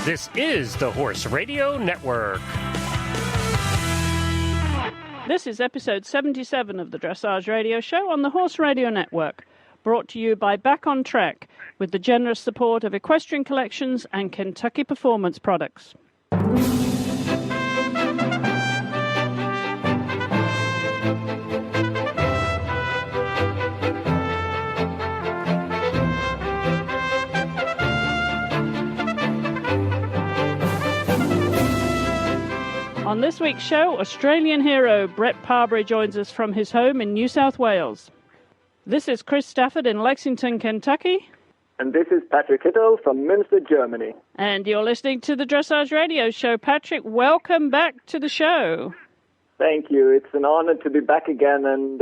This is the Horse Radio Network. This is episode 77 of the Dressage Radio Show on the Horse Radio Network, brought to you by Back on Track, with the generous support of Equestrian Collections and Kentucky Performance Products. On this week's show, Australian hero Brett Parbery joins us from his home in New South Wales. This is Chris Stafford in Lexington, Kentucky. And this is Patrick Hittel from Münster, Germany. And you're listening to the Dressage Radio Show. Patrick, welcome back to the show. Thank you. It's an honor to be back again, and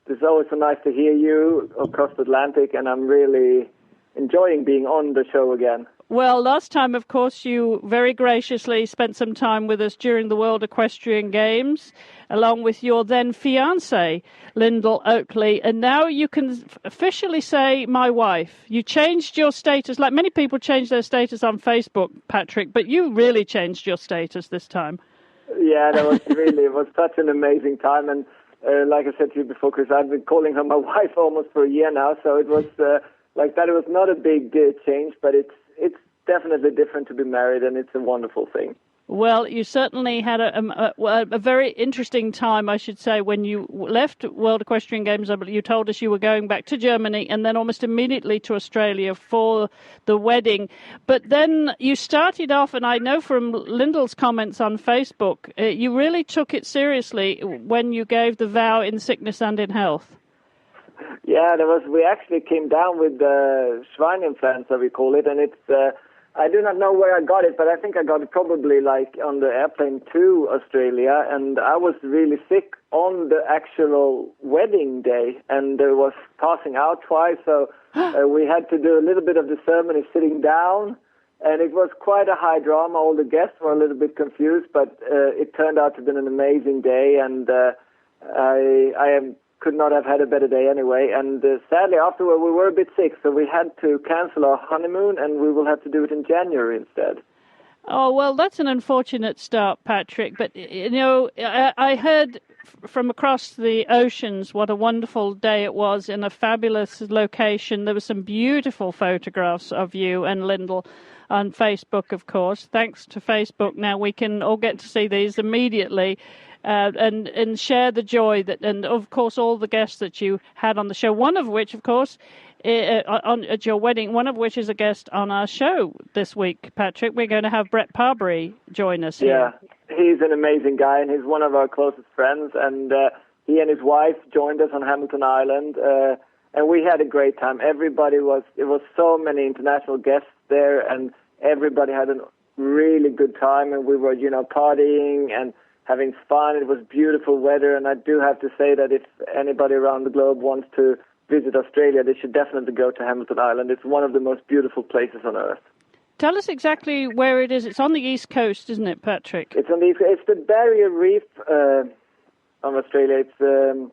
it's always so nice to hear you across the Atlantic, and I'm really enjoying being on the show again. Well, last time, of course, you very graciously spent some time with us during the World Equestrian Games, along with your then fiancée, Lyndall Oakley. And now you can officially say my wife. You changed your status, like many people change their status on Facebook, Patrick, but you really changed your status this time. Yeah, that was it was such an amazing time. And like I said to you before, Chris, I've been calling her my wife almost for a year now. So it was like that. It was not a big change, but it's definitely different to be married, and it's a wonderful thing. Well, you certainly had a very interesting time, I should say, when you left World Equestrian Games. You told us you were going back to Germany and then almost immediately to Australia for the wedding. But then you started off, and I know from Lyndall's comments on Facebook, you really took it seriously when you gave the vow in sickness and in health. Yeah, we actually came down with Schweineinfluenza, we call it, and it's... I do not know where I got it, but I think I got it probably like on the airplane to Australia, and I was really sick on the actual wedding day, and was passing out twice, so we had to do a little bit of the ceremony sitting down, and it was quite a high drama. All the guests were a little bit confused, but it turned out to have been an amazing day, and I could not have had a better day anyway. And sadly, afterward, we were a bit sick, so we had to cancel our honeymoon, and we will have to do it in January instead. Oh, well, that's an unfortunate start, Patrick. But, you know, I heard from across the oceans what a wonderful day it was in a fabulous location. There were some beautiful photographs of you and Lyndall on Facebook, of course. Thanks to Facebook, now we can all get to see these immediately. And share the joy and of course all the guests that you had on the show. One of which, of course, at your wedding, one of which is a guest on our show this week, Patrick. We're going to have Brett Parbery join us here. Yeah, he's an amazing guy, and he's one of our closest friends. And he and his wife joined us on Hamilton Island, and we had a great time. It was so many international guests there, and everybody had a really good time. And we were, partying and having fun. It was beautiful weather, and I do have to say that if anybody around the globe wants to visit Australia, they should definitely go to Hamilton Island. It's one of the most beautiful places on earth. Tell us exactly where it is. It's on the east coast, isn't it, Patrick? It's on the east coast. It's the Barrier Reef of Australia. It's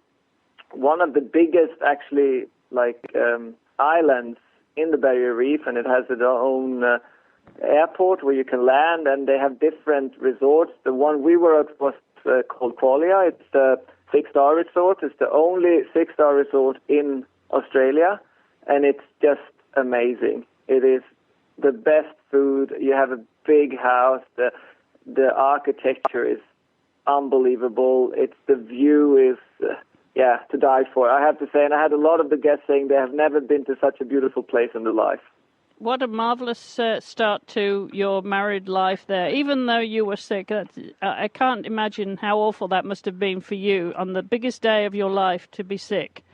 one of the biggest, actually, islands in the Barrier Reef, and it has its own airport where you can land, and they have different resorts. The one we were at was called Qualia. It's a 6-star resort. It's the only 6-star resort in Australia, and it's just amazing. It is the best food. You have a big house. The architecture is unbelievable. The view is to die for. I have to say, and I had a lot of the guests saying they have never been to such a beautiful place in their life. What a marvellous start to your married life there. Even though you were sick, I can't imagine how awful that must have been for you on the biggest day of your life to be sick.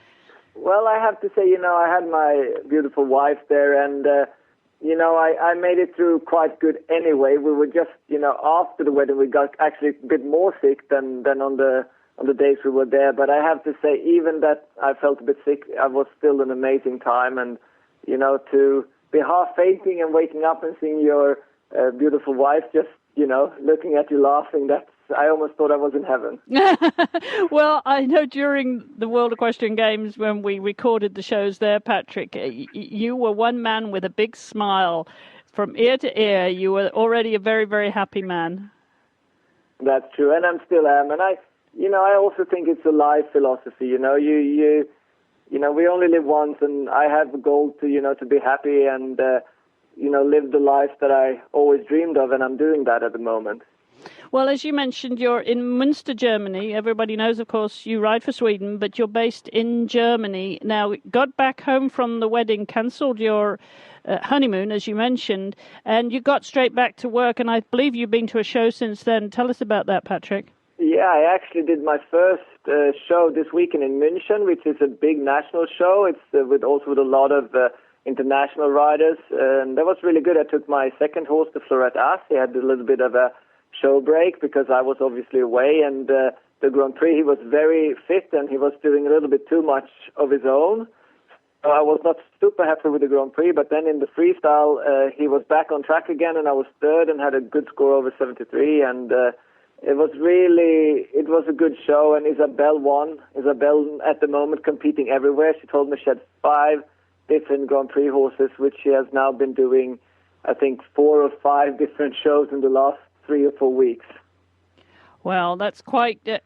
Well, I have to say, I had my beautiful wife there, and, I made it through quite good anyway. We were just, after the wedding, we got actually a bit more sick than on the days we were there. But I have to say, even that I felt a bit sick, I was still an amazing time, and, to be half fainting and waking up and seeing your beautiful wife just, looking at you laughing, I almost thought I was in heaven. Well, I know during the World Equestrian Games when we recorded the shows there, Patrick, you were one man with a big smile from ear to ear, you were already a very, very happy man. That's true, and I still am. And I also think it's a life philosophy. You know, we only live once, and I have a goal to be happy and live the life that I always dreamed of, and I'm doing that at the moment. Well, as you mentioned, you're in Münster, Germany. Everybody knows, of course, you ride for Sweden, but you're based in Germany. Now, got back home from the wedding, cancelled your honeymoon, as you mentioned, and you got straight back to work, and I believe you've been to a show since then. Tell us about that, Patrick. Yeah, I actually did my first show this weekend in München, which is a big national show. It's with a lot of international riders, and that was really good. I took my second horse, the Florette As. He had a little bit of a show break because I was obviously away, and the Grand Prix, he was very fit and he was doing a little bit too much of his own. So I was not super happy with the Grand Prix, but then in the freestyle, he was back on track again, and I was third and had a good score over 73, and it was a good show, and Isabelle won. Isabelle, at the moment, competing everywhere. She told me she had 5 different Grand Prix horses, which she has now been doing, I think, 4 or 5 different shows in the last 3 or 4 weeks. Well, that's quite a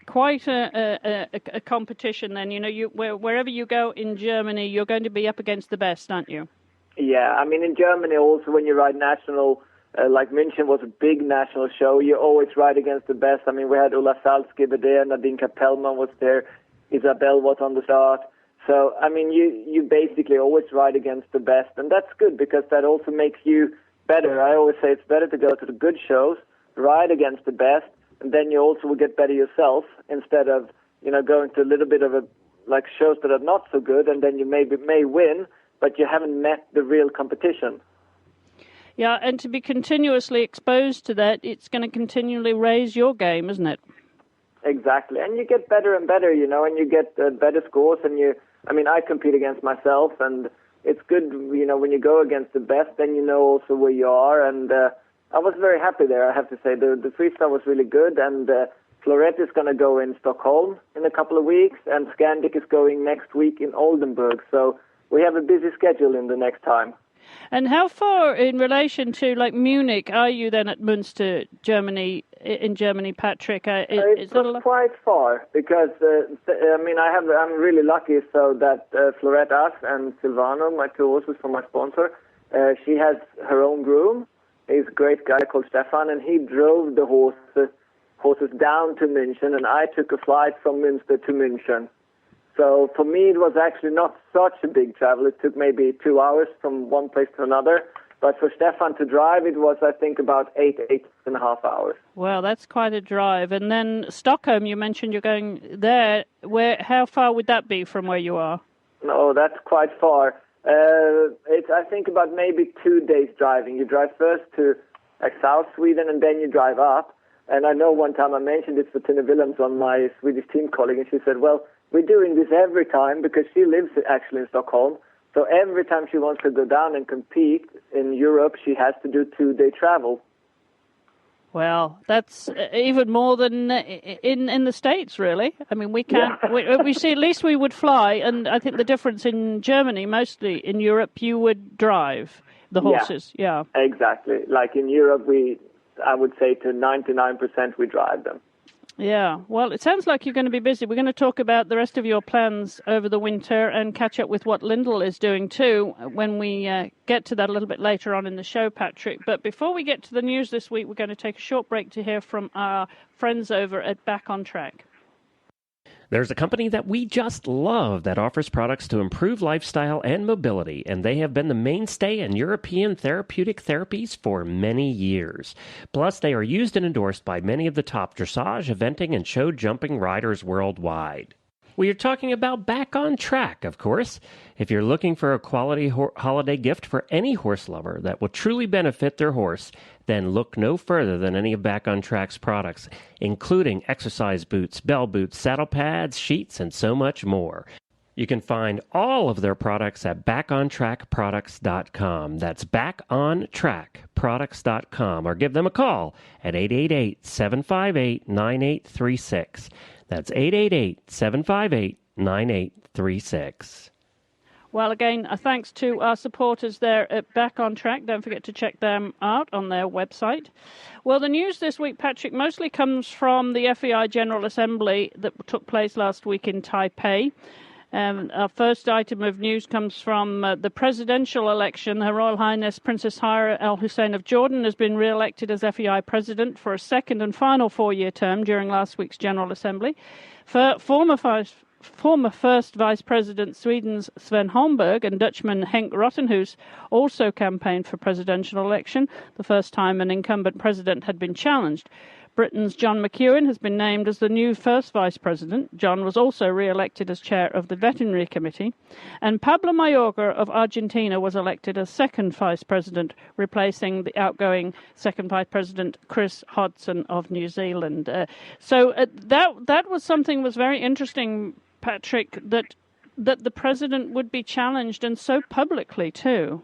competition then. You know, wherever you go in Germany, you're going to be up against the best, aren't you? Yeah, I mean, in Germany also, when you ride national, like München was a big national show, you always ride against the best. I mean, we had Ulla Salzgeber there, Nadine Kapellmann was there, Isabelle was on the start. So, I mean, you basically always ride against the best, and that's good because that also makes you better. I always say it's better to go to the good shows, ride against the best, and then you also will get better yourself instead of, going to a little bit of shows that are not so good, and then you may win, but you haven't met the real competition. Yeah, and to be continuously exposed to that, it's going to continually raise your game, isn't it? Exactly, and you get better and better, and you get better scores, and I compete against myself, and it's good, when you go against the best, then you know also where you are, and I was very happy there, I have to say. The freestyle was really good, and Florette is going to go in Stockholm in a couple of weeks, and Scandic is going next week in Oldenburg, so we have a busy schedule in the next time. And how far in relation to Munich are you then at Münster, Germany, Patrick? It's not quite far because I'm really lucky so that Florette As and Silvano, my 2 horses from my sponsor, she has her own groom. He's a great guy called Stefan, and he drove the horses down to München, and I took a flight from Münster to München. So for me, it was actually not such a big travel. It took maybe 2 hours from one place to another. But for Stefan to drive, it was, I think, about 8.5 hours. Well, that's quite a drive. And then Stockholm, you mentioned you're going there. How far would that be from where you are? No, that's quite far. It's, I think, about maybe 2 days driving. You drive first to South Sweden, and then you drive up. And I know one time I mentioned it for Tina Willems on my Swedish team colleague, and she said, well, we're doing this every time because she lives actually in Stockholm. So every time she wants to go down and compete in Europe, she has to do 2-day travel. Well, that's even more than in the States, really. I mean, we can't. Yeah. we see. At least we would fly, and I think the difference in Germany, mostly in Europe, you would drive the horses. Yeah. Exactly. Like in Europe, I would say to 99% we drive them. Yeah, well, it sounds like you're going to be busy. We're going to talk about the rest of your plans over the winter and catch up with what Lyndall is doing too when we get to that a little bit later on in the show, Patrick. But before we get to the news this week, we're going to take a short break to hear from our friends over at Back on Track. There's a company that we just love that offers products to improve lifestyle and mobility, and they have been the mainstay in European therapeutic therapies for many years. Plus, they are used and endorsed by many of the top dressage, eventing, and show jumping riders worldwide. We are talking about Back on Track, of course. If you're looking for a quality holiday gift for any horse lover that will truly benefit their horse, then look no further than any of Back on Track's products, including exercise boots, bell boots, saddle pads, sheets, and so much more. You can find all of their products at backontrackproducts.com. That's backontrackproducts.com, or give them a call at 888-758-9836. That's 888-758-9836. Well, again, thanks to our supporters there at Back on Track. Don't forget to check them out on their website. Well, the news this week, Patrick, mostly comes from the FEI General Assembly that took place last week in Taipei. Our first item of news comes from the presidential election. Her Royal Highness Princess Hira Al Hussein of Jordan has been re-elected as FEI president for a second and final 4-year term during last week's General Assembly. Former First Vice President Sweden's Sven Holmberg and Dutchman Henk Rottenhuis also campaigned for presidential election, the first time an incumbent president had been challenged. Britain's John McEwen has been named as the new first vice president. John was also re-elected as chair of the Veterinary Committee. And Pablo Mayorga of Argentina was elected as second vice president, replacing the outgoing second vice president Chris Hodgson of New Zealand. So that was something was very interesting, Patrick, that the president would be challenged, and so publicly too.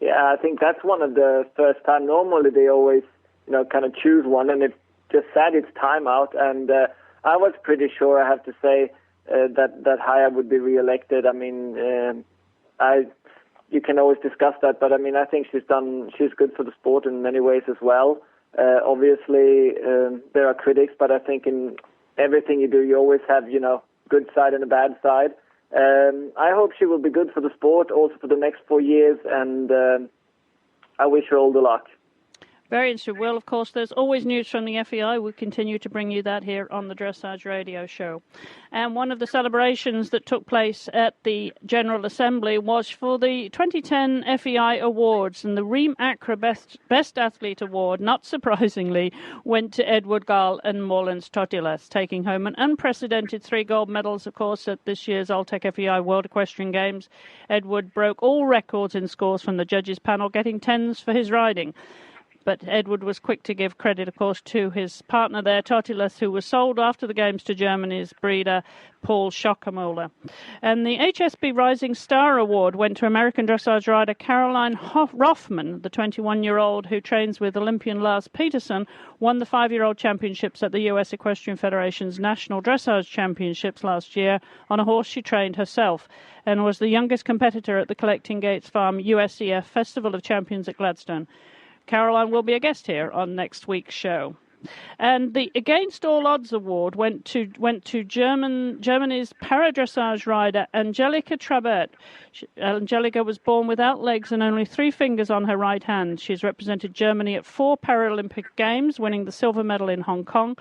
Yeah, I think that's one of the first time. Normally they always, kind of choose one, and it just said its time out. And I was pretty sure, I have to say, that Haya would be re-elected. I mean, you can always discuss that, but I mean, I think she's good for the sport in many ways as well. Obviously, there are critics, but I think in everything you do, you always have, good side and a bad side. I hope she will be good for the sport also for the next 4 years, and I wish her all the luck. Very interesting. Well, of course, there's always news from the FEI. We'll continue to bring you that here on the Dressage Radio Show. And one of the celebrations that took place at the General Assembly was for the 2010 FEI Awards, and the Reem Acra Best Athlete Award, not surprisingly, went to Edward Gall and Morlens Totilas, taking home an unprecedented 3 gold medals, of course, at this year's Alltech FEI World Equestrian Games. Edward broke all records in scores from the judges' panel, getting 10s for his riding. But Edward was quick to give credit, of course, to his partner there, Totilas, who was sold after the Games to Germany's breeder, Paul Schockermuller. And the HSB Rising Star Award went to American dressage rider Caroline Rothman, the 21-year-old who trains with Olympian Lars Peterson, won the 5-year-old championships at the U.S. Equestrian Federation's National Dressage Championships last year on a horse she trained herself, and was the youngest competitor at the Collecting Gates Farm USEF Festival of Champions at Gladstone. Caroline will be a guest here on next week's show. And the Against All Odds Award went to Germany's paradressage rider Angelika Trabert. Angelika was born without legs and only 3 fingers on her right hand. She's represented Germany at 4 Paralympic Games, winning the silver medal in Hong Kong.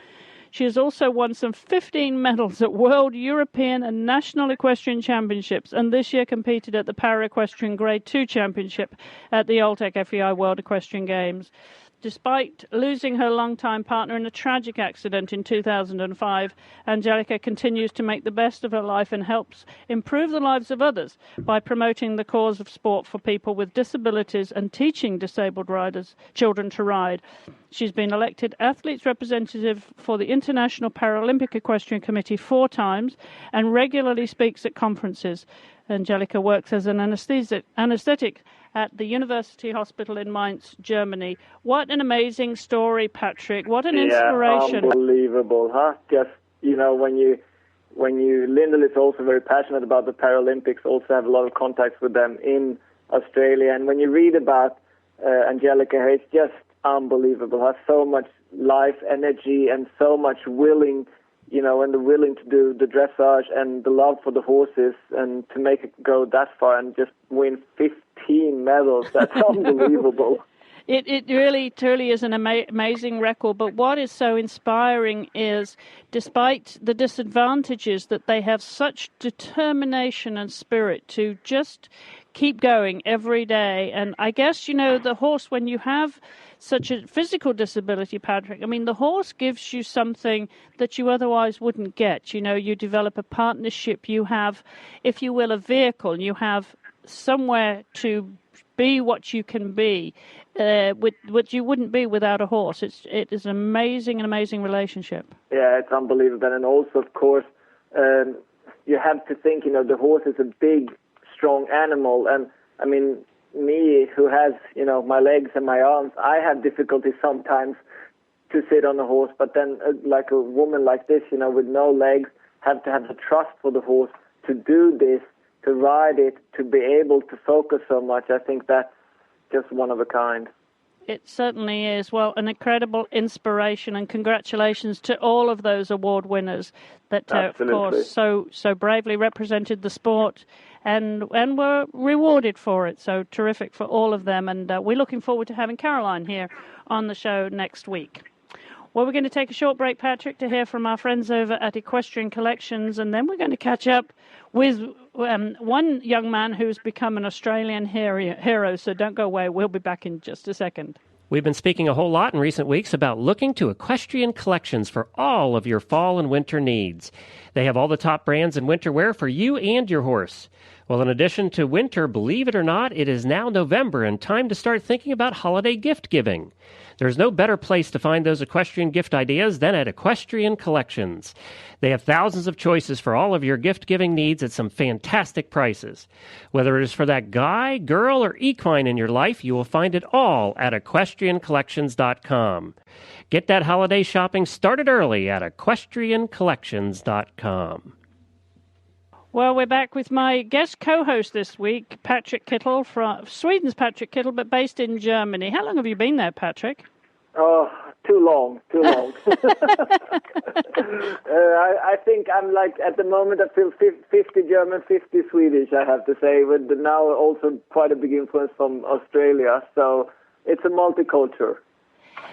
She has also won some 15 medals at World, European and National Equestrian Championships, and this year competed at the Para-Equestrian Grade 2 Championship at the Alltech FEI World Equestrian Games. Despite losing her longtime partner in a tragic accident in 2005, Angelika continues to make the best of her life and helps improve the lives of others by promoting the cause of sport for people with disabilities and teaching disabled children to ride. She's been elected athletes representative for the International Paralympic Equestrian Committee 4 times and regularly speaks at conferences. Angelika works as an anesthetic at the University Hospital in Mainz, Germany. What an amazing story, Patrick. What an inspiration. Unbelievable, huh? Just, when you Lyndall is also very passionate about the Paralympics, also have a lot of contacts with them in Australia. And when you read about Angelika, it's just unbelievable. Has so much life, energy, and so much willing, and the willing to do the dressage and the love for the horses and to make it go that far and just win 15 medals. That's unbelievable. It really, truly is an amazing record. But what is so inspiring is, despite the disadvantages, that they have such determination and spirit to just keep going every day. And I guess, the horse, when you have such a physical disability, Patrick, I mean, the horse gives you something that you otherwise wouldn't get. You develop a partnership, you have, if you will, a vehicle, you have somewhere to be what you can be, what you wouldn't be without a horse. It is an amazing relationship. Yeah, it's unbelievable. And also, of course, you have to think, the horse is a big, strong animal. And, I mean, me, who has, my legs and my arms, I have difficulty sometimes to sit on a horse. But then, like a woman like this, with no legs, have to have the trust for the horse to do this to ride it, to be able to focus so much, I think that's just one of a kind. It certainly is. Well, an incredible inspiration, and congratulations to all of those award winners that, of course, so bravely represented the sport and were rewarded for it. So terrific for all of them. And we're looking forward to having Caroline here on the show next week. Well, we're going to take a short break, Patrick, to hear from our friends over at Equestrian Collections, and then we're going to catch up with one young man who's become an Australian hero, so don't go away. We'll be back in just a second. We've been speaking a whole lot in recent weeks about looking to Equestrian Collections for all of your fall and winter needs. They have all the top brands in winter wear for you and your horse. Well, in addition to winter, believe it or not, it is now November and time to start thinking about holiday gift giving. There's no better place to find those equestrian gift ideas than at Equestrian Collections. They have thousands of choices for all of your gift-giving needs at some fantastic prices. Whether it is for that guy, girl, or equine in your life, you will find it all at equestriancollections.com. Get that holiday shopping started early at equestriancollections.com. Well, we're back with my guest co-host this week, Patrick Kittel, from Sweden's Patrick Kittel, but based in Germany. How long have you been there, Patrick? Oh, too long. I think I'm like, at the moment, I feel 50 German, 50 Swedish, I have to say, with now also quite a big influence from Australia. So it's a multicultural.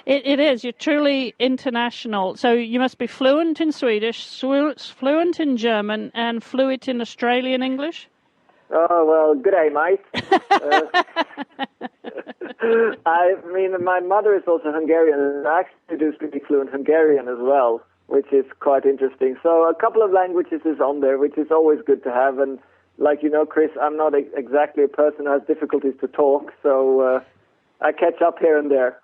It is. You're truly international. So you must be fluent in Swedish, fluent in German, and fluent in Australian English? Oh, well, good day, mate. I mean, my mother is also Hungarian, and I actually do speak fluent Hungarian as well, which is quite interesting. So a couple of languages is on there, which is always good to have. And like you know, Chris, I'm not exactly a person who has difficulties to talk, so I catch up here and there.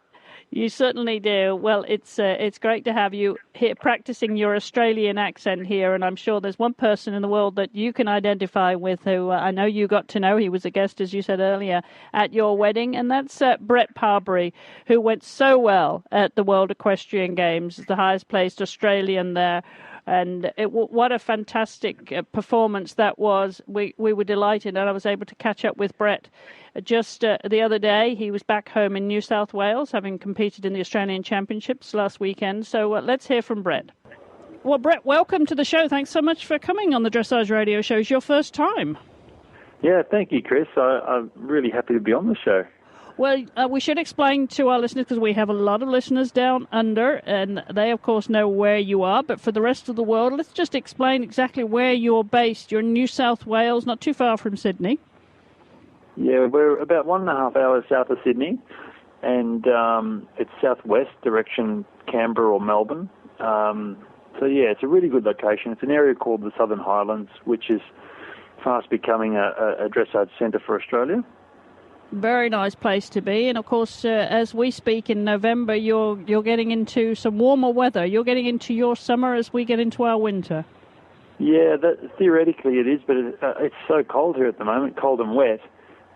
You certainly do. Well, it's great to have you here practicing your Australian accent here, and I'm sure there's one person in the world that you can identify with who I know you got to know. He was a guest, as you said earlier, at your wedding, and that's Brett Parbery, who went so well at the World Equestrian Games, the highest placed Australian there. And what a fantastic performance that was. We were delighted, and I was able to catch up with Brett just the other day. He was back home in New South Wales, having competed in the Australian Championships last weekend. So let's hear from Brett. Well, Brett, welcome to the show. Thanks so much for coming on the Dressage Radio Show. It's your first time. Yeah, thank you, Chris. I'm really happy to be on the show. Well, we should explain to our listeners, because we have a lot of listeners down under, and they, of course, know where you are. But for the rest of the world, let's just explain exactly where you're based. You're in New South Wales, not too far from Sydney. Yeah, we're about 1.5 hours south of Sydney, and it's southwest direction Canberra or Melbourne. So, yeah, it's a really good location. It's an area called the Southern Highlands, which is fast becoming a dressage centre for Australia. Very nice place to be, and of course, as we speak in November, you're getting into some warmer weather. You're getting into your summer as we get into our winter. Yeah, theoretically it is, but it's so cold here at the moment, cold and wet,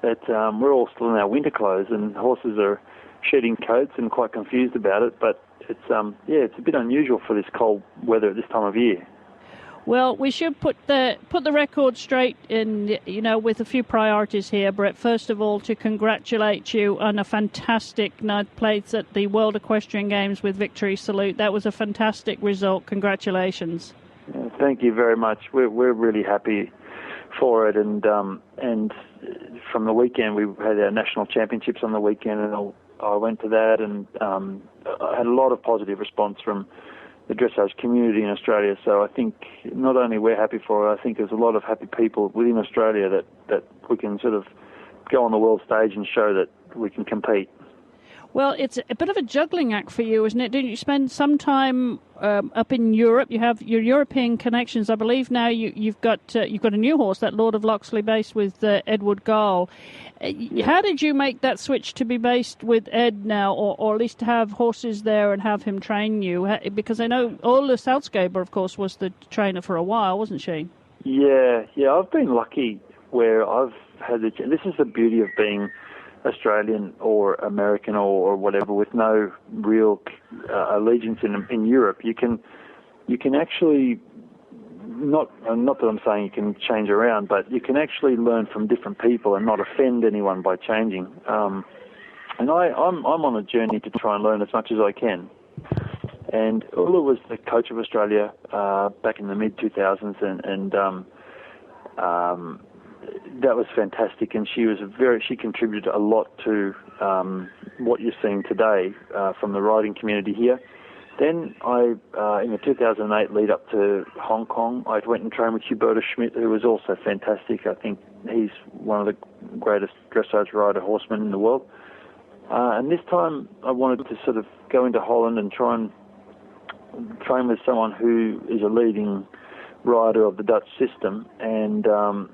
that we're all still in our winter clothes, and horses are shedding coats and quite confused about it. But it's it's a bit unusual for this cold weather at this time of year. Well, we should put the record straight in, with a few priorities here, Brett. First of all, to congratulate you on a fantastic ninth place at the World Equestrian Games with Victory Salute. That was a fantastic result. Congratulations. Thank you very much. We're really happy for it, and from the weekend we had our national championships on the weekend, and I went to that, and I had a lot of positive response from the dressage community in Australia. So I think not only we're happy for it, I think there's a lot of happy people within Australia that we can sort of go on the world stage and show that we can compete. Well, it's a bit of a juggling act for you, isn't it? Didn't you spend some time up in Europe? You have your European connections. I believe now you've got a new horse, that Lord of Loxley, based with Edward Gall. How did you make that switch to be based with Ed now, or at least to have horses there and have him train you? Because I know Ola Salzgeber, of course, was the trainer for a while, wasn't she? Yeah. I've been lucky where I've had this is the beauty of being Australian or American or whatever, with no real allegiance in Europe. You can actually not that I'm saying you can change around, but you can actually learn from different people and not offend anyone by changing. And I'm on a journey to try and learn as much as I can. And Ula was the coach of Australia back in the mid-2000s, and that was fantastic. And she contributed a lot to what you're seeing today from the riding community here. Then in the 2008 lead up to Hong Kong, I went and trained with Huberta Schmidt, who was also fantastic. I think he's one of the greatest dressage rider horsemen in the world. And this time I wanted to sort of go into Holland and try and train with someone who is a leading rider of the Dutch system. And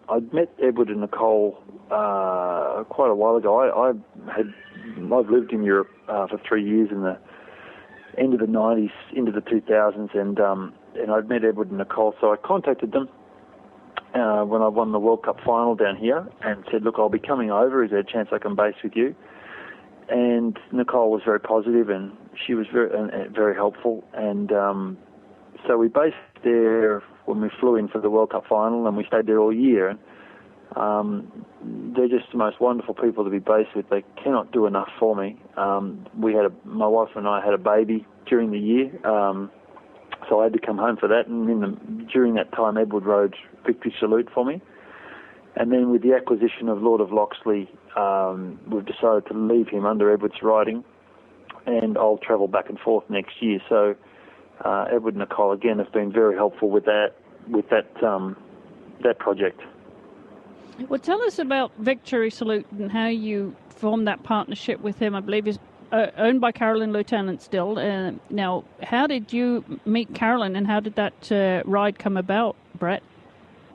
I'd met Edward and Nicole quite a while ago. I've lived in Europe for 3 years in the end of the 90s into the 2000s, and I'd met Edward and Nicole, so I contacted them when I won the World Cup final down here and said, look, I'll be coming over. Is there a chance I can base with you? And Nicole was very positive, and she was very helpful, and so we based there when we flew in for the World Cup final, and we stayed there all year. They're just the most wonderful people to be based with. They cannot do enough for me. My wife and I had a baby during the year, so I had to come home for that. And during that time, Edward rode Victory Salute for me. And then with the acquisition of Lord of Loxley, we've decided to leave him under Edward's riding, and I'll travel back and forth next year. So Edward and Nicole again have been very helpful with that project. Well, tell us about Victory Salute and how you formed that partnership with him. I believe he's owned by Carolyn Lieutenant still. Now, how did you meet Carolyn, and how did that ride come about, Brett?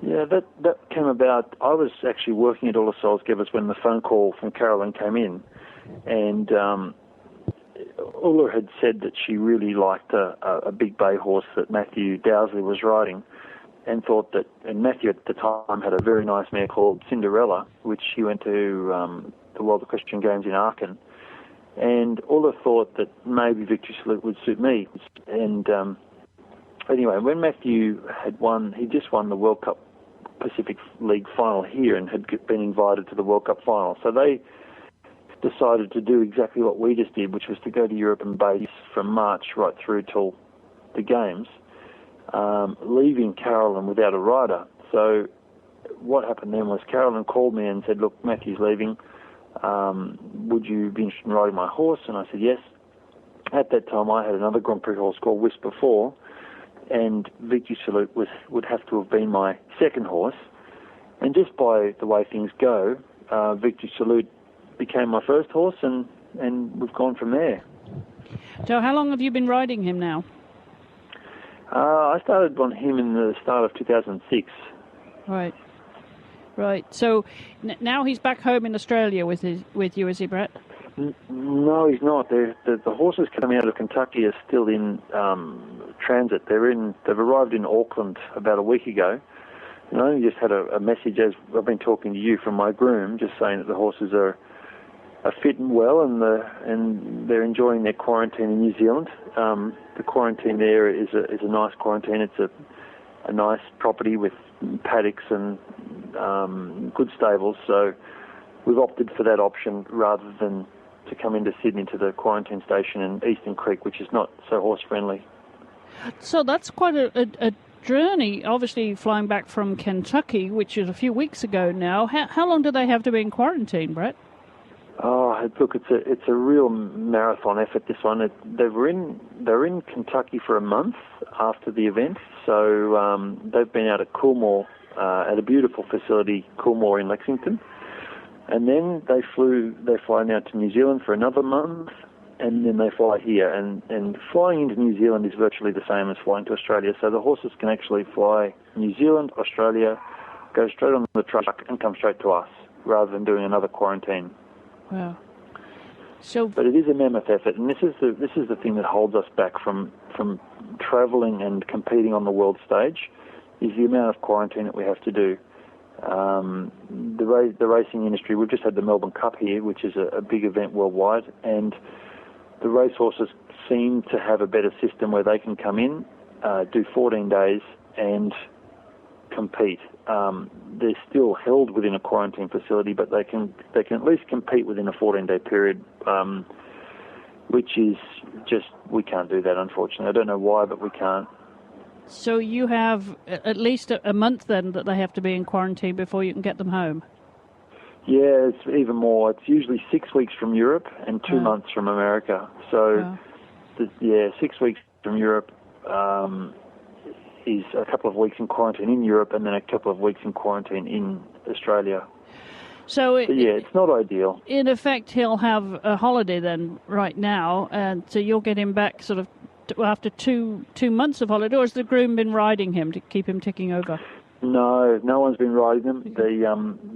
Yeah, that came about. I was actually working at Ulla Solskjaers when the phone call from Carolyn came in, and Ulla had said that she really liked a big bay horse that Matthew Dowsley was riding, and thought that, and Matthew at the time had a very nice mare called Cinderella, which he went to the World Equestrian Games in Aachen, and Ulla thought that maybe Victory Salute would suit me. And anyway, when Matthew had won, he just won the World Cup Pacific League final here and had been invited to the World Cup final. So they decided to do exactly what we just did, which was to go to Europe and base from March right through till the Games, leaving Carolyn without a rider. So what happened then was Carolyn called me and said, look, Matthew's leaving. Would you be interested in riding my horse? And I said yes. At that time, I had another Grand Prix horse called Whisper 4, and Victory Salute would have to have been my second horse. And just by the way things go, Victory Salute became my first horse, and we've gone from there. So how long have you been riding him now? I started on him in the start of 2006. Right. So now he's back home in Australia with you, is he, Brett? No, he's not. The horses coming out of Kentucky are still in transit. They've arrived in Auckland about a week ago. And I only just had a message as I've been talking to you from my groom, just saying that the horses are fit and well, and they're enjoying their quarantine in New Zealand. The quarantine there is a nice quarantine. It's a nice property with paddocks and good stables. So we've opted for that option rather than to come into Sydney to the quarantine station in Eastern Creek, which is not so horse friendly. So that's quite a journey, obviously flying back from Kentucky, which is a few weeks ago now. How long do they have to be in quarantine, Brett? Oh, look, it's a real marathon effort, this one. They were in Kentucky for a month after the event, so they've been out at Coolmore, at a beautiful facility, Coolmore in Lexington, and then they fly now to New Zealand for another month, and then they fly here, and flying into New Zealand is virtually the same as flying to Australia, so the horses can actually fly New Zealand, Australia, go straight on the truck and come straight to us, rather than doing another quarantine. Wow. But it is a mammoth effort, and this is the thing that holds us back from travelling and competing on the world stage, is the amount of quarantine that we have to do. The racing industry, we've just had the Melbourne Cup here, which is a big event worldwide, and the racehorses seem to have a better system where they can come in, do 14 days, and compete. They're still held within a quarantine facility, but they can at least compete within a 14-day period, which is just, we can't do that, unfortunately. I don't know why, but we can't. So you have at least a month then that they have to be in quarantine before you can get them home? Yeah, it's even more. It's usually 6 weeks from Europe and 2 months from America. So, 6 weeks from Europe is a couple of weeks in quarantine in Europe and then a couple of weeks in quarantine in Australia. So it's not ideal. In effect, he'll have a holiday then right now, and so you'll get him back sort of after two months of holiday, or has the groom been riding him to keep him ticking over? No one's been riding them.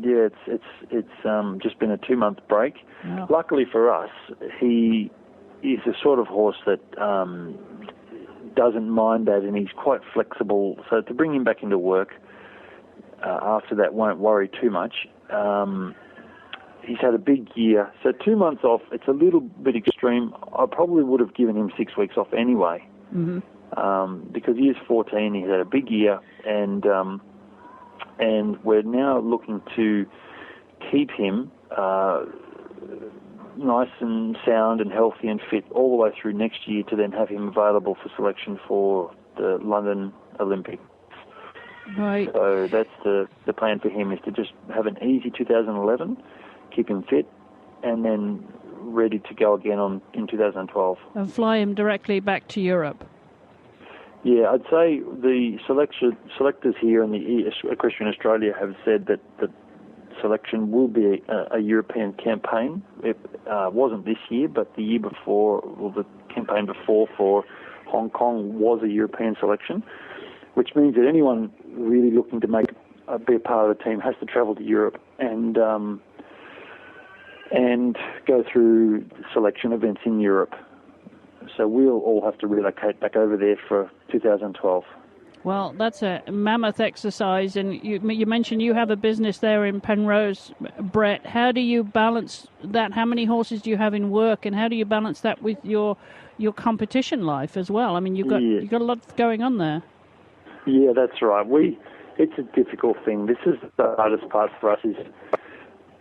It's just been a 2-month break. Oh. Luckily for us, he is the sort of horse that doesn't mind that, and he's quite flexible. So to bring him back into work after that won't worry too much. He's had a big year, so 2 months off, it's a little bit extreme. I probably would have given him 6 weeks off anyway, because he is 14, he's had a big year, and we're now looking to keep him nice and sound and healthy and fit all the way through next year to then have him available for selection for the London Olympics. Right. So that's the plan for him, is to just have an easy 2011, keep him fit, and then ready to go again in 2012. And fly him directly back to Europe. Yeah, I'd say the selectors here in the Equestrian Australia have said that the selection will be a European campaign. It wasn't this year, but the year before, well, the campaign before for Hong Kong was a European selection, which means that anyone really looking to be a part of the team has to travel to Europe and go through selection events in Europe. So we'll all have to relocate back over there for 2012. Well, that's a mammoth exercise, and you mentioned you have a business there in Penrose, Brett. How do you balance that? How many horses do you have in work, and how do you balance that with your competition life as well? I mean, you've got a lot going on there. Yeah, that's right. It's a difficult thing. This is the hardest part for us.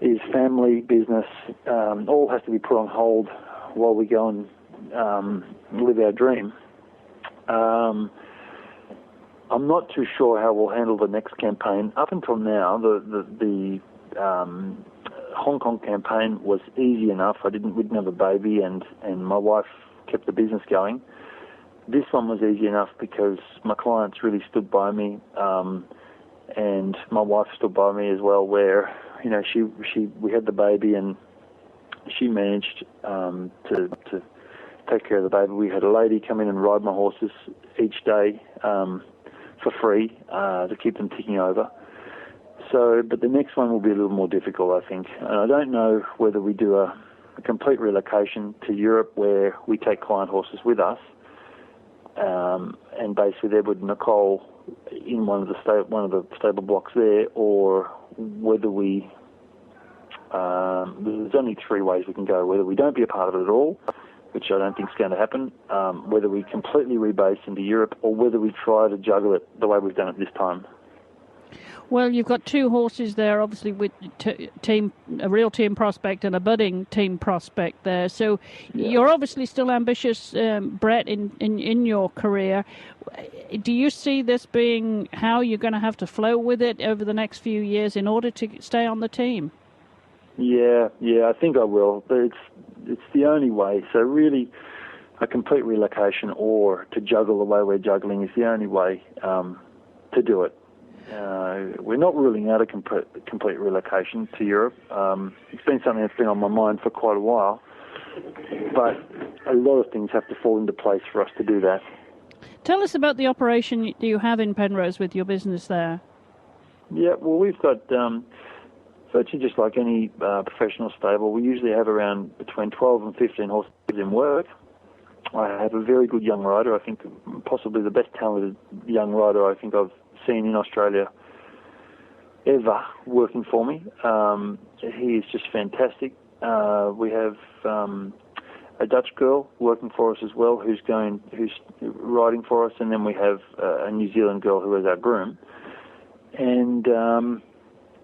Is family, business, all has to be put on hold while we go and live our dream. I'm not too sure how we'll handle the next campaign. Up until now, the Hong Kong campaign was easy enough. We didn't have a baby, and my wife kept the business going. This one was easy enough because my clients really stood by me, and my wife stood by me as well. Where we had the baby, and she managed to take care of the baby. We had a lady come in and ride my horses each day for free to keep them ticking over. So, but the next one will be a little more difficult, I think. And I don't know whether we do a complete relocation to Europe where we take client horses with us and base with Edward and Nicole in one of the stable blocks there, or whether we there's only 3 ways we can go. Whether we don't be a part of it at all, which I don't think is going to happen, whether we completely rebase into Europe, or whether we try to juggle it the way we've done it this time. Well, you've got 2 horses there, obviously, with a real team prospect and a budding team prospect there. So you're obviously still ambitious, Brett, in your career. Do you see this being how you're going to have to flow with it over the next few years in order to stay on the team? Yeah, I think I will. But it's the only way. So really, a complete relocation or to juggle the way we're juggling is the only way to do it. We're not ruling out a complete relocation to Europe. It's been something that's been on my mind for quite a while, but a lot of things have to fall into place for us to do that. Tell us about the operation you have in Penrose with your business there. Yeah, well, we've got virtually just like any professional stable. We usually have around between 12 and 15 horses in work. I have a very good young rider, I think possibly the best talented young rider I think I've seen in Australia ever working for me. He is just fantastic. We have a Dutch girl working for us as well who's riding for us, and then we have a New Zealand girl who is our groom. And the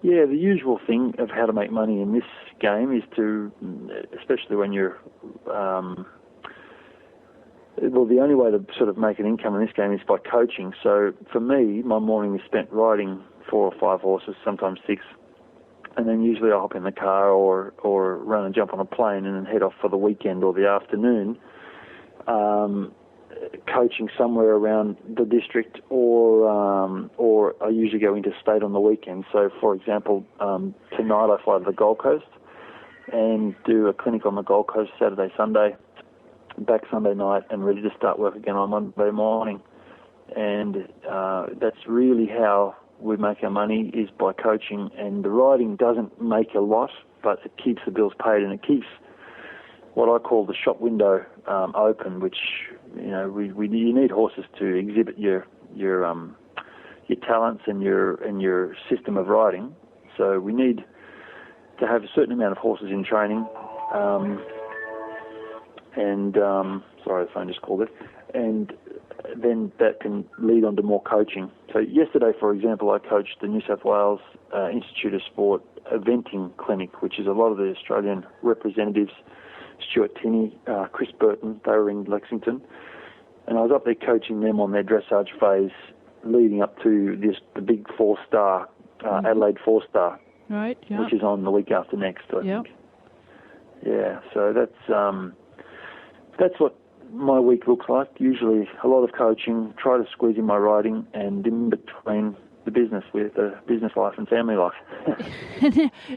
usual thing of how to make money in this game is to, especially when you're, the only way to sort of make an income in this game is by coaching. So for me, my morning is spent riding 4 or 5 horses, sometimes 6, and then usually I hop in the car or run and jump on a plane and then head off for the weekend or the afternoon, coaching somewhere around the district, or I usually go interstate on the weekend. So, for example, tonight I fly to the Gold Coast and do a clinic on the Gold Coast Saturday, Sunday, back Sunday night, and ready to start work again on Monday morning. And that's really how we make our money, is by coaching. And the riding doesn't make a lot, but it keeps the bills paid, and it keeps what I call the shop window open, which, you need horses to exhibit your talents and your system of riding. So we need to have a certain amount of horses in training. Sorry, the phone just called it. And then that can lead on to more coaching. So yesterday, for example, I coached the New South Wales Institute of Sport eventing clinic, which is a lot of the Australian representatives, Stuart Tinney, Chris Burton. They were in Lexington. And I was up there coaching them on their dressage phase leading up to the big 4-star, Adelaide 4-star, right? Yeah. Which is on the week after next, I think. Yeah, so that's what my week looks like. Usually a lot of coaching, try to squeeze in my riding, and in between the business with the business life and family life.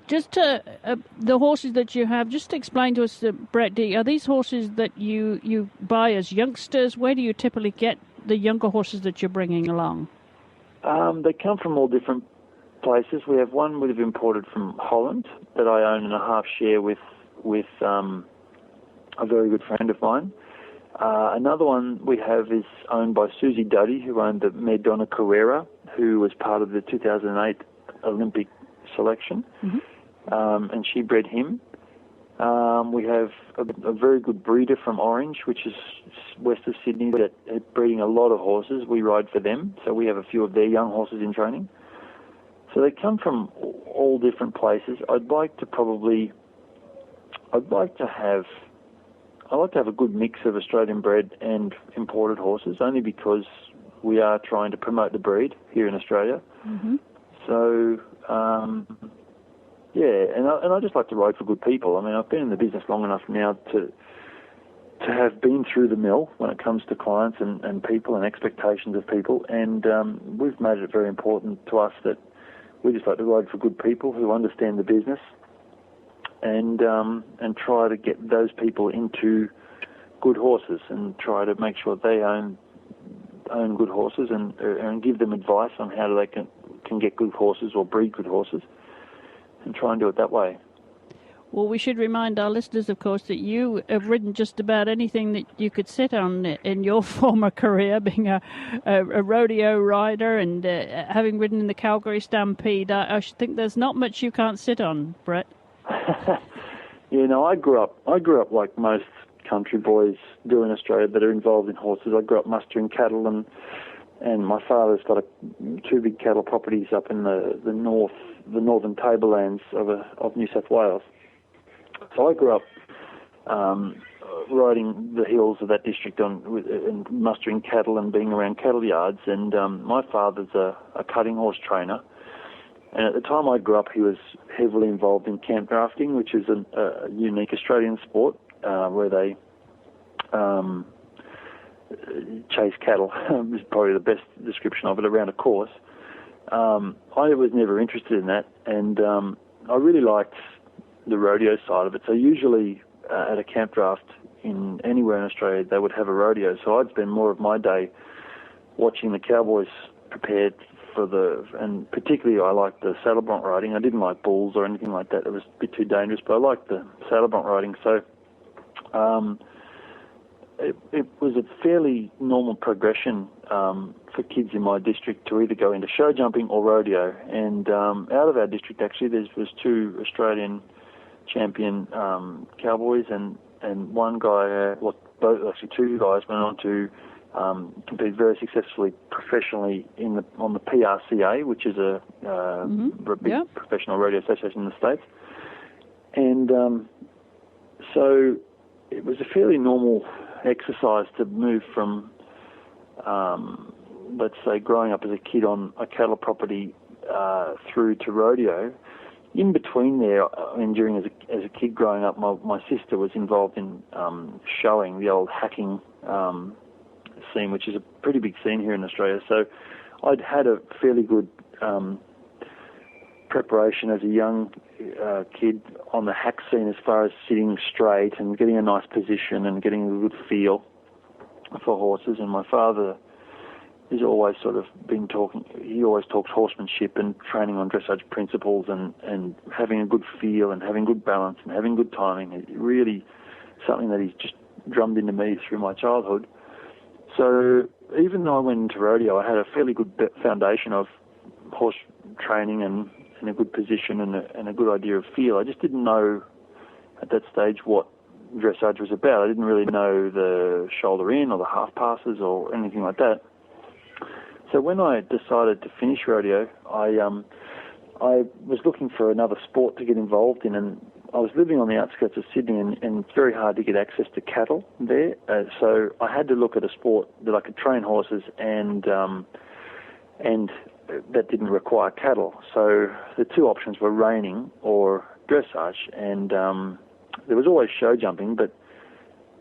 Just the horses that you have, just explain to us, Brett, are these horses that you buy as youngsters? Where do you typically get the younger horses that you're bringing along? They come from all different places. We have one we've imported from Holland that I own in a half share with a very good friend of mine. Another one we have is owned by Susie Duddy, who owned the Madonna Carrera, who was part of the 2008 Olympic selection, and she bred him. We have a very good breeder from Orange, which is west of Sydney, that breeding a lot of horses. We ride for them, so we have a few of their young horses in training. So they come from all different places. I'd like to have a good mix of Australian bred and imported horses, only because we are trying to promote the breed here in Australia. So, and I just like to ride for good people. I mean, I've been in the business long enough now to have been through the mill when it comes to clients and people and expectations of people, and we've made it very important to us that we just like to ride for good people who understand the business, and try to get those people into good horses and try to make sure they own good horses and give them advice on how they can get good horses or breed good horses, and try and do it that way. Well, we should remind our listeners, of course, that you have ridden just about anything that you could sit on in your former career, being a rodeo rider and having ridden in the Calgary Stampede. I should think there's not much you can't sit on, Brett. I grew up like most country boys do in Australia that are involved in horses. I grew up mustering cattle, and my father's got 2 big cattle properties up in the northern tablelands of New South Wales. So I grew up riding the hills of that district and mustering cattle and being around cattle yards. And my father's a cutting horse trainer. And at the time I grew up, he was heavily involved in camp drafting, which is a unique Australian sport where they chase cattle. Is probably the best description of it, around a course. I was never interested in that, and I really liked the rodeo side of it. So usually at a camp draft anywhere in Australia, they would have a rodeo. So I'd spend more of my day watching the cowboys prepared and particularly I liked the saddle bronc riding. I didn't like bulls or anything like that. It was a bit too dangerous, but I liked the saddle bronc riding. So it was a fairly normal progression for kids in my district to either go into show jumping or rodeo. And out of our district, actually, there was 2 Australian champion cowboys, and one guy, 2 guys went on to competed very successfully professionally on the PRCA, which is a big professional radio association in the States. And so it was a fairly normal exercise to move from, let's say, growing up as a kid on a cattle property through to rodeo. In between there, I mean, as a kid growing up, my sister was involved in showing, the old hacking scene, which is a pretty big scene here in Australia. So I'd had a fairly good preparation as a young kid on the hack scene, as far as sitting straight and getting a nice position and getting a good feel for horses. And my father has always sort of been talking, he always talks horsemanship and training on dressage principles and having a good feel and having good balance and having good timing. It's really something that he's just drummed into me through my childhood. So even though I went into rodeo, I had a fairly good foundation of horse training and a good position and a good idea of feel. I just didn't know at that stage what dressage was about. I didn't really know the shoulder in or the half passes or anything like that. So when I decided to finish rodeo, I was looking for another sport to get involved in, and I was living on the outskirts of Sydney, and it's very hard to get access to cattle there. So I had to look at a sport that I could train horses and that didn't require cattle. So the two options were reining or dressage, and there was always show jumping, but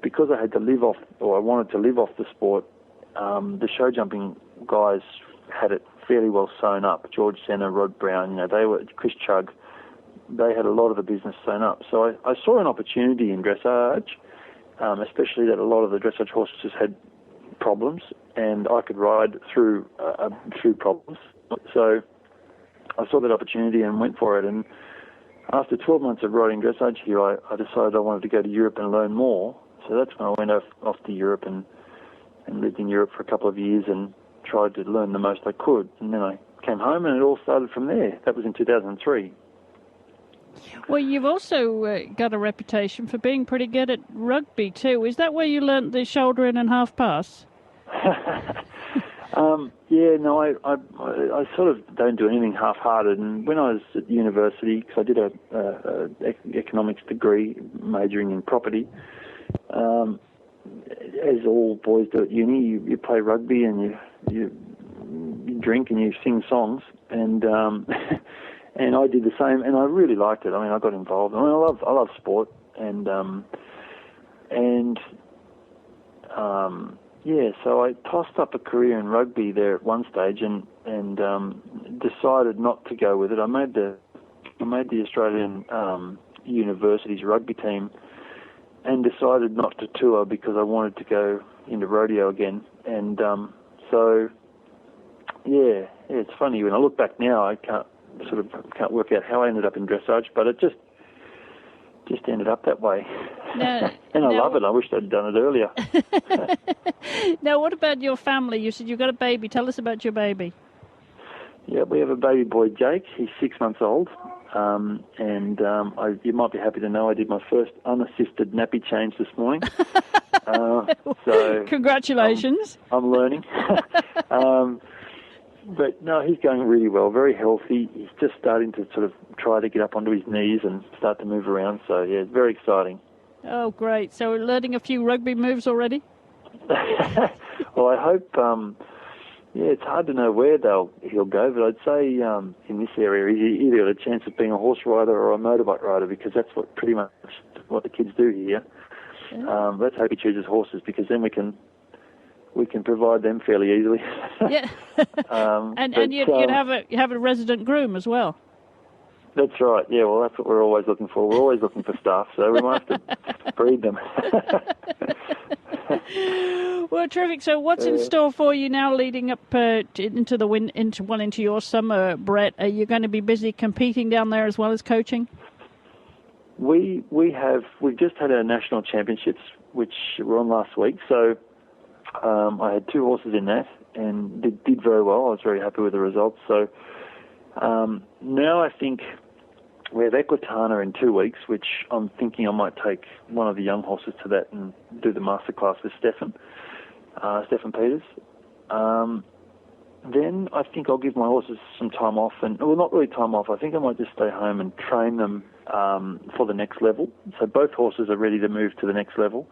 because I had to live off, or I wanted to live off the sport, the show jumping guys had it fairly well sewn up. George Senna, Rod Brown, they were, Chris Chugg, they had a lot of the business sewn up. So I saw an opportunity in dressage, especially that a lot of the dressage horses had problems, and I could ride through problems. So I saw that opportunity and went for it. And after 12 months of riding dressage here, I decided I wanted to go to Europe and learn more. So that's when I went off to Europe and lived in Europe for a couple of years and tried to learn the most I could. And then I came home and it all started from there. That was in 2003. Well, you've also got a reputation for being pretty good at rugby too. Is that where you learnt the shoulder in and half pass? I sort of don't do anything half-hearted. And when I was at university, because I did a economics degree majoring in property, as all boys do at uni, you play rugby and you drink and you sing songs, and and I did the same, and I really liked it. I mean, I got involved. I mean, I love sport, so I tossed up a career in rugby there at one stage, and decided not to go with it. I made the Australian university's rugby team, and decided not to tour because I wanted to go into rodeo again. And it's funny when I look back now. I can't work out how I ended up in dressage, but it just ended up that way. And I love it. I wish I'd done it earlier. Now, what about your family? You said you've got a baby. Tell us about your baby. Yeah, we have a baby boy, Jake. He's 6 months old. You might be happy to know I did my first unassisted nappy change this morning. So congratulations. I'm learning. But no, he's going really well, very healthy. He's just starting to sort of try to get up onto his knees and start to move around. So, yeah, it's very exciting. Oh, great. So we're learning a few rugby moves already? Well, I hope, it's hard to know where he'll go, but I'd say in this area he's either got a chance of being a horse rider or a motorbike rider, because that's pretty much what the kids do here. Yeah. Let's hope he chooses horses, because then we can provide them fairly easily. Yeah. And you'd have a resident groom as well. That's right. Yeah, well, that's what we're always looking for. We're always looking for staff, so we might have to breed them. Well, terrific. So what's in store for you now leading up into your summer, Brett? Are you going to be busy competing down there as well as coaching? We've just had our national championships, which were on last week, so I had 2 horses in that, and they did very well. I was very happy with the results. So now I think we have Equitana in 2 weeks, which I'm thinking I might take one of the young horses to that and do the masterclass with Stefan. Stefan Peters. Then I think I'll give my horses some time off, not really time off. I think I might just stay home and train them for the next level. So both horses are ready to move to the next level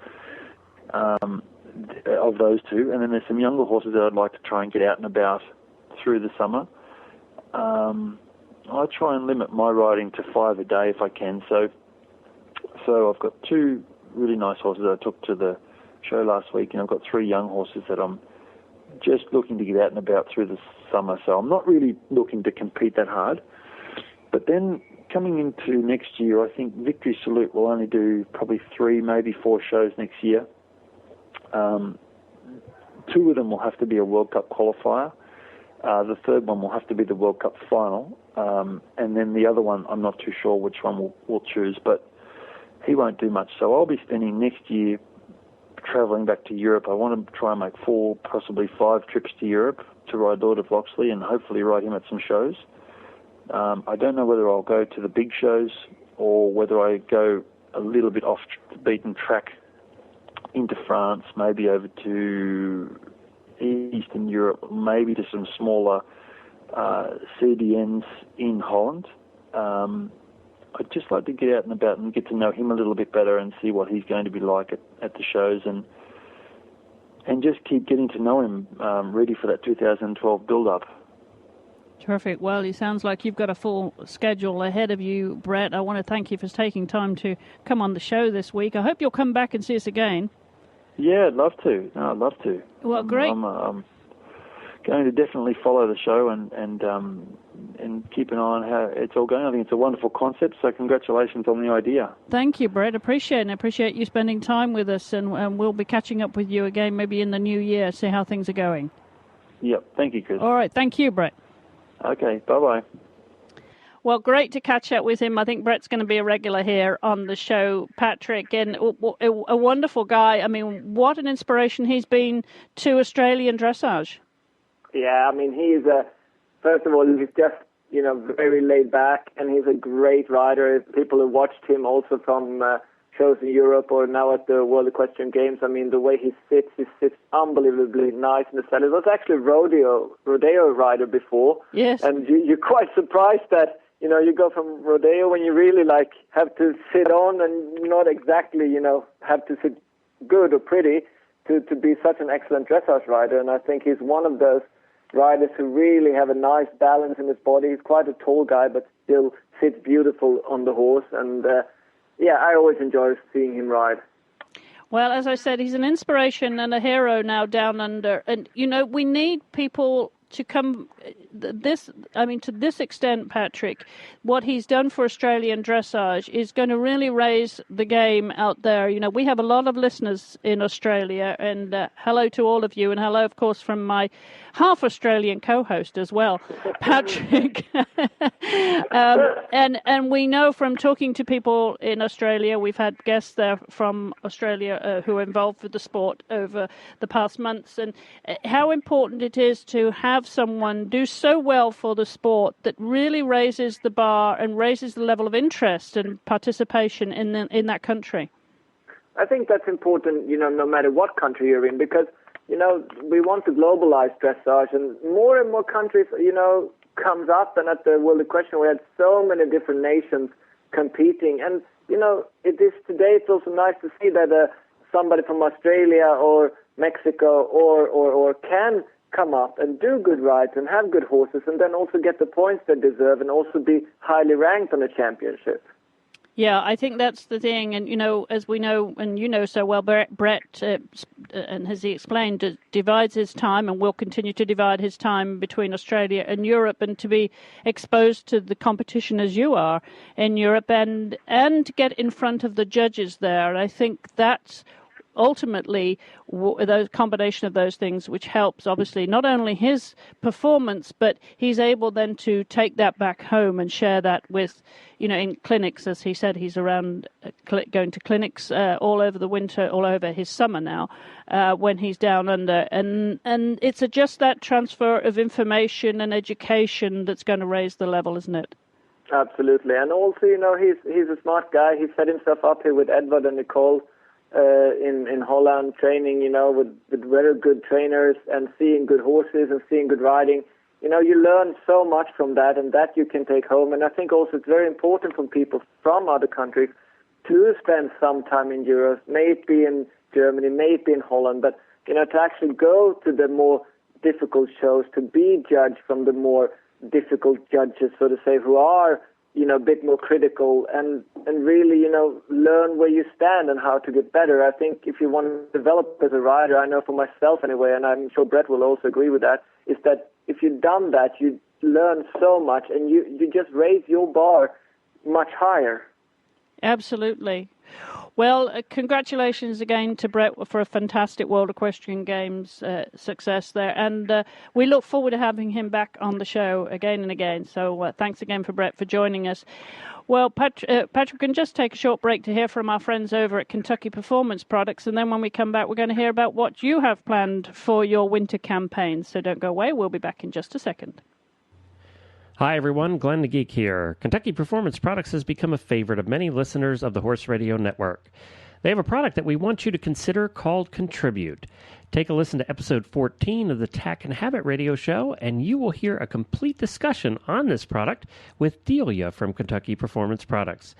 of those two. And then there's some younger horses that I'd like to try and get out and about through the summer. I try and limit my riding to 5 a day if I can. So I've got 2 really nice horses that I took to the show last week, and I've got 3 young horses that I'm just looking to get out and about through the summer. So I'm not really looking to compete that hard. But then coming into next year, I think Victory Salute will only do probably 3, maybe 4 shows next year. 2 of them will have to be a World Cup qualifier. The third one will have to be the World Cup final. And then the other one, I'm not too sure which one we'll choose, but he won't do much. So I'll be spending next year travelling back to Europe. I want to try and make 4, possibly 5 trips to Europe to ride Lord of Loxley and hopefully ride him at some shows. I don't know whether I'll go to the big shows or whether I go a little bit off the beaten track into France, maybe over to Eastern Europe, maybe to some smaller CDNs in Holland. I'd just like to get out and about and get to know him a little bit better and see what he's going to be like at the shows and just keep getting to know him, ready for that 2012 build-up. Terrific. Well, it sounds like you've got a full schedule ahead of you, Brett. I want to thank you for taking time to come on the show this week. I hope you'll come back and see us again. Yeah, I'd love to. No, I'd love to. Well, great. I'm going to definitely follow the show and keep an eye on how it's all going. I think it's a wonderful concept, so congratulations on the idea. Thank you, Brett. Appreciate it. And appreciate you spending time with us, and we'll be catching up with you again maybe in the new year, see how things are going. Yep. Thank you, Chris. All right. Thank you, Brett. Okay. Bye-bye. Well, great to catch up with him. I think Brett's going to be a regular here on the show, Patrick, and a wonderful guy. I mean, what an inspiration he's been to Australian dressage. Yeah, I mean, he's first of all, he's just, very laid back, and he's a great rider. People who watched him also from shows in Europe or now at the World Equestrian Games, I mean, the way he sits unbelievably nice in the saddle. He was actually a rodeo rider before. Yes. And you're quite surprised that, you go from rodeo when you really, have to sit on and not exactly, have to sit good or pretty to be such an excellent dressage rider. And I think he's one of those riders who really have a nice balance in his body. He's quite a tall guy, but still sits beautiful on the horse. And, I always enjoy seeing him ride. Well, as I said, he's an inspiration and a hero now down under. And, we need people to come to this extent, Patrick, what he's done for Australian dressage is going to really raise the game out there. We have a lot of listeners in Australia, and hello to all of you, and hello, of course, from my half Australian co-host as well, Patrick. And we know from talking to people in Australia, we've had guests there from Australia who are involved with the sport over the past months, and how important it is to have someone do so well for the sport that really raises the bar and raises the level of interest and participation in that country. I think that's important, no matter what country you're in, because, we want to globalize dressage, and more countries, comes up, and at the World Equestrian we had so many different nations competing, and, it's also nice to see that somebody from Australia or Mexico or can come up and do good rides and have good horses and then also get the points they deserve and also be highly ranked on a championship. Yeah, I think that's the thing. And, as we know, and so well, Brett, and as he explained, divides his time and will continue to divide his time between Australia and Europe, and to be exposed to the competition as you are in Europe and get in front of the judges there. And I think that's ultimately the combination of those things which helps obviously not only his performance, but he's able then to take that back home and share that with in clinics. As he said, he's around going to clinics all over the winter, all over his summer now, when he's down under, and it's just that transfer of information and education that's going to raise the level, isn't it? Absolutely. And also he's a smart guy. He set himself up here with Edward and Nicole in Holland, training, with very good trainers and seeing good horses and seeing good riding. You learn so much from that, and that you can take home. And I think also it's very important for people from other countries to spend some time in Europe, may it be in Germany, may it be in Holland, but, to actually go to the more difficult shows, to be judged from the more difficult judges, so to say, who are, a bit more critical and really, learn where you stand and how to get better. I think if you want to develop as a rider, I know for myself anyway, and I'm sure Brett will also agree with that, is that if you've done that, you learn so much and you just raise your bar much higher. Absolutely. Well, congratulations again to Brett for a fantastic World Equestrian Games success there. And we look forward to having him back on the show again and again. So thanks again for Brett for joining us. Well, Patrick, we can just take a short break to hear from our friends over at Kentucky Performance Products. And then when we come back, we're going to hear about what you have planned for your winter campaign. So don't go away. We'll be back in just a second. Hi, everyone. Glenn the Geek here. Kentucky Performance Products has become a favorite of many listeners of the Horse Radio Network. They have a product that we want you to consider called Contribute. Take a listen to episode 14 of the Tack and Habit Radio Show, and you will hear a complete discussion on this product with Delia from Kentucky Performance Products.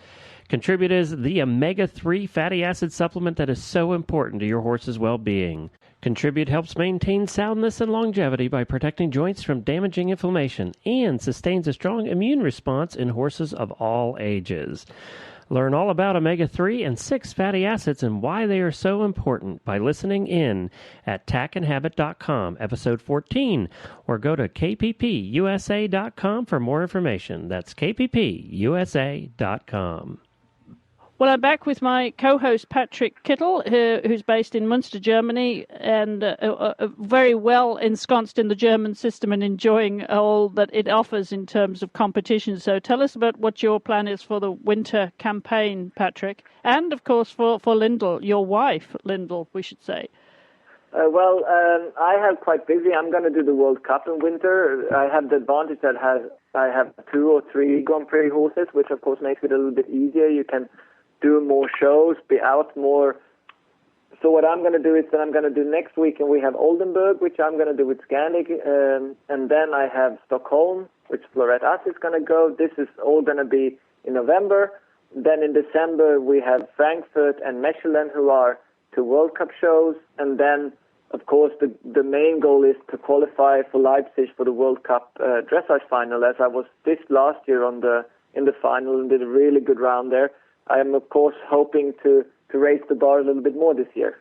Contribute is the omega-3 fatty acid supplement that is so important to your horse's well-being. Contribute helps maintain soundness and longevity by protecting joints from damaging inflammation and sustains a strong immune response in horses of all ages. Learn all about omega-3 and 6 fatty acids and why they are so important by listening in at tackandhabit.com, episode 14, or go to kppusa.com for more information. That's kppusa.com. Well, I'm back with my co-host, Patrick Kittel, who's based in Munster, Germany, and very well ensconced in the German system and enjoying all that it offers in terms of competition. So tell us about what your plan is for the winter campaign, Patrick, and, of course, for Lyndall, your wife, Lyndall, we should say. I have quite busy. I'm going to do the World Cup in winter. I have the advantage that I have 2 or 3 Grand Prix horses, which, of course, makes it a little bit easier. You can do more shows, be out more. So what I'm going to do is that I'm going to do next week, and we have Oldenburg, which I'm going to do with Scandic, and then I have Stockholm, which Florette Ass is going to go. This is all going to be in November. Then in December we have Frankfurt and Mechelen, who are 2 World Cup shows, and then of course the main goal is to qualify for Leipzig for the World Cup dressage final, as I was 5th last year in the final and did a really good round there. I am, of course, hoping to raise the bar a little bit more this year.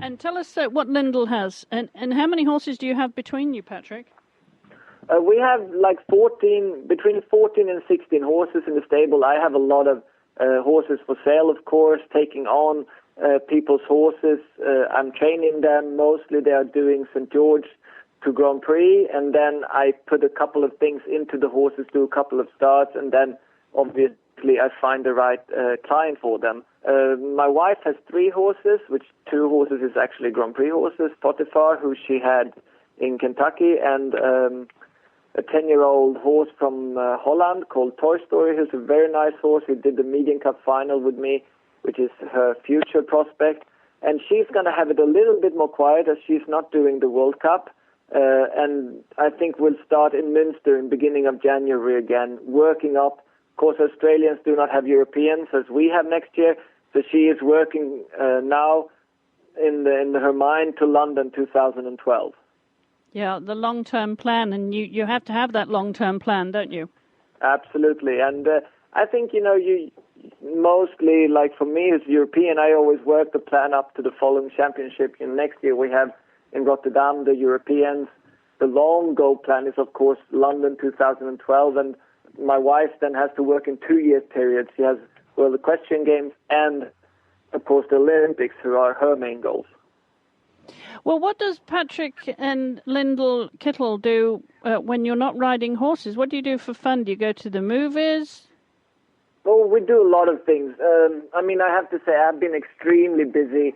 And tell us what Lyndall has. And how many horses do you have between you, Patrick? We have between 14 and 16 horses in the stable. I have a lot of horses for sale, of course, taking on people's horses. I'm training them. Mostly they are doing St. George to Grand Prix. And then I put a couple of things into the horses, do a couple of starts, and then obviously I find the right client for them. My wife has 3 horses, which 2 horses is actually Grand Prix horses. Potiphar, who she had in Kentucky, and a 10-year-old horse from Holland called Toy Story, who's a very nice horse. He did the Median Cup final with me, which is her future prospect. And she's going to have it a little bit more quiet, as she's not doing the World Cup. And I think we'll start in Münster in beginning of January again, working up. Of course, Australians do not have Europeans as we have next year, so she is working now in her mind to London 2012. Yeah, the long-term plan, and you have to have that long-term plan, don't you? Absolutely, and I think, you mostly, like for me as European, I always work the plan up to the following championship. Next year we have in Rotterdam the Europeans. The long goal plan is, of course, London 2012, and my wife then has to work in 2 years periods. She has, the Equestrian Games and, of course, the Olympics, who are her main goals. Well, what does Patrick and Lyndall Kittel do when you're not riding horses? What do you do for fun? Do you go to the movies? Well, we do a lot of things. I have to say I've been extremely busy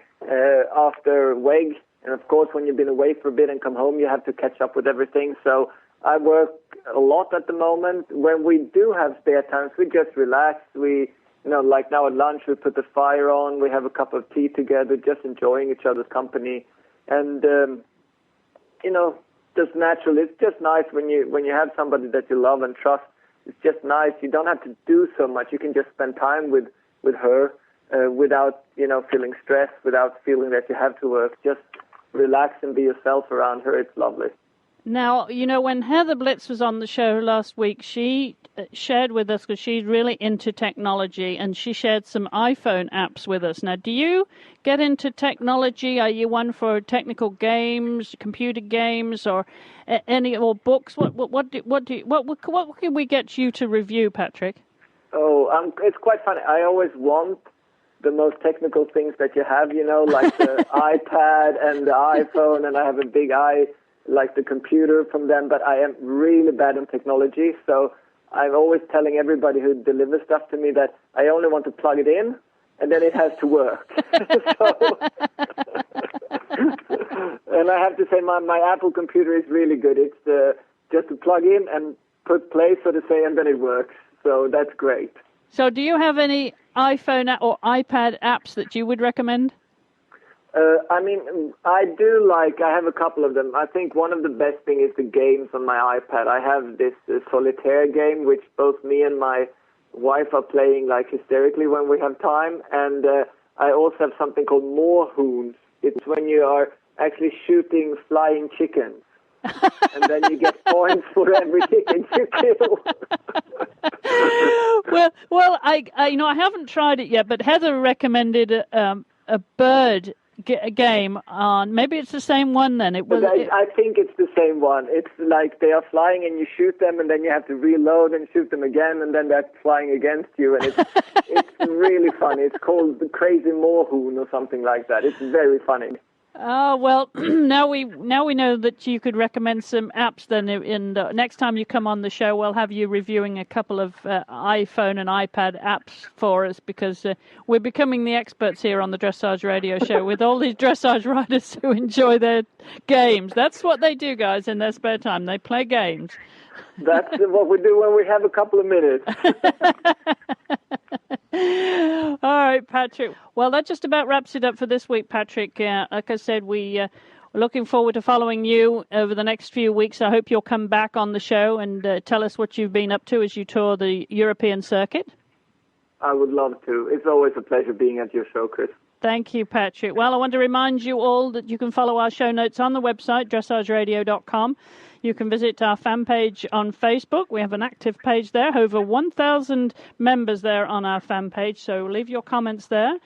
after WEG. And, of course, when you've been away for a bit and come home, you have to catch up with everything. So I work a lot at the moment. When we do have spare times, we just relax. We like now at lunch, we put the fire on, we have a cup of tea together, just enjoying each other's company. And, just naturally, it's just nice when you have somebody that you love and trust. It's just nice. You don't have to do so much. You can just spend time with her without, feeling stressed, without feeling that you have to work. Just relax and be yourself around her. It's lovely. Now, when Heather Blitz was on the show last week, she shared with us, because she's really into technology, and she shared some iPhone apps with us. Now, do you get into technology? Are you one for technical games, computer games, or books? What can we get you to review, Patrick? Oh, it's quite funny. I always want the most technical things that you have, like the iPad and the iPhone, and I have a big like the computer from them, but I am really bad on technology, so I'm always telling everybody who delivers stuff to me that I only want to plug it in, and then it has to work. And I have to say my Apple computer is really good. It's just to plug in and put play, so to say, and then it works. So that's great. So do you have any iPhone or iPad apps that you would recommend? I have a couple of them. I think one of the best thing is the games on my iPad. I have this solitaire game, which both me and my wife are playing like hysterically when we have time. And I also have something called Moorhoons. It's when you are actually shooting flying chickens. And then you get points for every chicken you kill. Well, I haven't tried it yet, but Heather recommended a bird game on. Maybe it's the same one then. I think it's the same one. It's like they are flying and you shoot them, and then you have to reload and shoot them again, and then they're flying against you, and it's really funny. It's called the Crazy Moorhoon or something like that. It's very funny. Oh, well, now we know that you could recommend some apps then. Next time you come on the show, we'll have you reviewing a couple of iPhone and iPad apps for us, because we're becoming the experts here on the Dressage Radio Show with all these dressage riders who enjoy their games. That's what they do, guys, in their spare time. They play games. That's what we do when we have a couple of minutes. All right, Patrick. Well, that just about wraps it up for this week, Patrick. Like I said, we're looking forward to following you over the next few weeks. I hope you'll come back on the show and tell us what you've been up to as you tour the European circuit. I would love to. It's always a pleasure being at your show, Chris. Thank you, Patrick. Well, I want to remind you all that you can follow our show notes on the website, dressageradio.com. You can visit our fan page on Facebook. We have an active page there, over 1,000 members there on our fan page, so leave your comments there.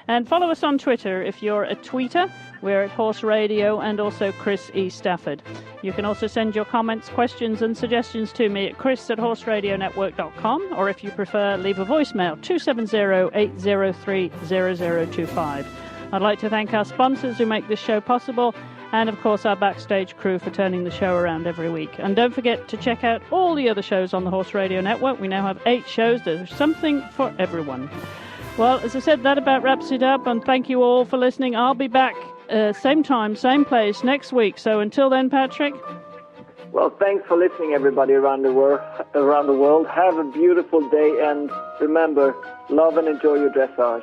And follow us on Twitter if you're a tweeter. We're at Horse Radio and also Chris E. Stafford. You can also send your comments, questions and suggestions to me at chris@horseradionetwork.com, or if you prefer, leave a voicemail, 270-803-0025. I'd like to thank our sponsors who make this show possible, and of course our backstage crew for turning the show around every week. And don't forget to check out all the other shows on the Horse Radio Network. We now have 8 shows. There's something for everyone. Well, as I said, that about wraps it up, and thank you all for listening. I'll be back same time, same place next week. So until then, Patrick. Well, thanks for listening, everybody around the world. Have a beautiful day, and remember, love and enjoy your dressage.